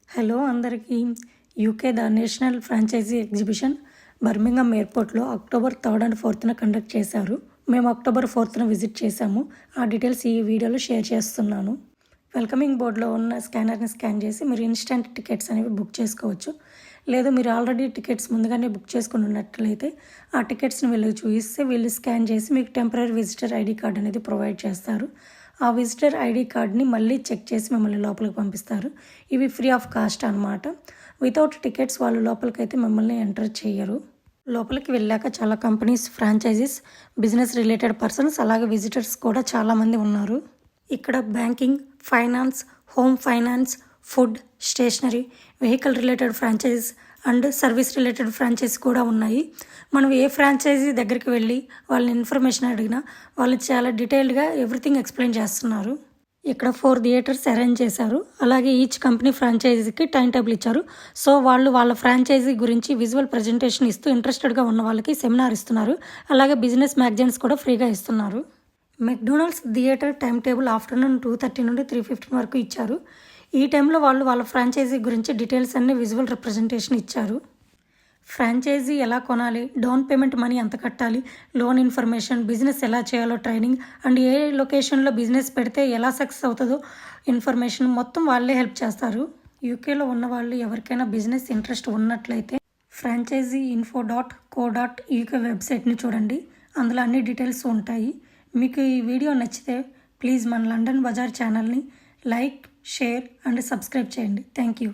Hello అందరికీ. UK the national franchise exhibition Birmingham ఎయిర్పోర్ట్లో October 3rd and 4th conduct చేశారు. మేము October 4th విజిట్ చేశాము. ఆ డీటెయిల్స్ ఈ వీడియోలో షేర్ చేస్తున్నాను. వెల్కమింగ్ బోర్డులో ఉన్న స్కానర్ని స్కాన్ చేసి మీరు ఇన్స్టెంట్ టికెట్స్ అనేవి బుక్ చేసుకోవచ్చు. లేదు మీరు ఆల్రెడీ టికెట్స్ ముందుగానే బుక్ చేసుకుని ఉన్నట్లయితే ఆ టికెట్స్ని వీళ్ళకి చూపిస్తే వీళ్ళు స్కాన్ చేసి మీకు టెంపరరీ విజిటర్ ఐడి కార్డ్ అనేది ప్రొవైడ్ చేస్తారు. ఆ విజిటర్ ఐడి కార్డ్ని మళ్ళీ చెక్ చేసి మిమ్మల్ని లోపలికి పంపిస్తారు. ఇవి ఫ్రీ ఆఫ్ కాస్ట్ అనమాట. వితౌట్ టికెట్స్ వాళ్ళు లోపలికి అయితే మిమ్మల్ని ఎంటర్ చేయరు. లోపలికి వెళ్ళాక చాలా companies, franchises, business related persons అలాగే విజిటర్స్ కూడా చాలామంది ఉన్నారు. ఇక్కడ banking, finance, home finance, food, stationery, vehicle related franchises and service related franchise కూడా ఉన్నాయి. మనం ఏ ఫ్రాంచైజీ దగ్గరికి వెళ్ళి వాళ్ళని ఇన్ఫర్మేషన్ అడిగినా వాళ్ళు చాలా డీటెయిల్డ్గా ఎవ్రీథింగ్ ఎక్స్ప్లెయిన్ చేస్తున్నారు. ఇక్కడ 4 థియేటర్స్ అరేంజ్ చేశారు. అలాగే ఈచ్ కంపెనీ ఫ్రాంచైజీకి టైం టేబుల్ ఇచ్చారు. సో వాళ్ళు వాళ్ళ ఫ్రాంచైజీ గురించి విజువల్ ప్రజెంటేషన్ ఇస్తూ ఇంట్రెస్టెడ్గా ఉన్న వాళ్ళకి సెమినార్ ఇస్తున్నారు. అలాగే బిజినెస్ మ్యాగజైన్స్ కూడా ఫ్రీగా ఇస్తున్నారు. McDonald's theatre time table afternoon 2:30 నుండి 3:15 వరకు ఇచ్చారు. ఈ టైంలో వాళ్ళు వాళ్ళ ఫ్రాంచైజీ గురించి డీటెయిల్స్ అన్ని విజువల్ రిప్రజెంటేషన్ ఇచ్చారు. ఫ్రాంచైజీ ఎలా కొనాలి, డౌన్ పేమెంట్ మనీ ఎంత కట్టాలి, లోన్ ఇన్ఫర్మేషన్, బిజినెస్ ఎలా చేయాలో ట్రైనింగ్ అండ్ ఏ లొకేషన్లో బిజినెస్ పెడితే ఎలా సక్సెస్ అవుతుందో ఇన్ఫర్మేషన్ మొత్తం వాళ్ళే హెల్ప్ చేస్తారు. యూకేలో ఉన్న వాళ్ళు ఎవరికైనా బిజినెస్ ఇంట్రెస్ట్ ఉన్నట్లయితే franchiseinfo.co.uk వెబ్సైట్ని చూడండి. అందులో అన్ని డీటెయిల్స్ ఉంటాయి. మీకు ఈ వీడియో నచ్చితే ప్లీజ్ మన లండన్ బజార్ ఛానల్ని లైక్, షేర్ అండ్ సబ్స్క్రైబ్ చేయండి. Thank you.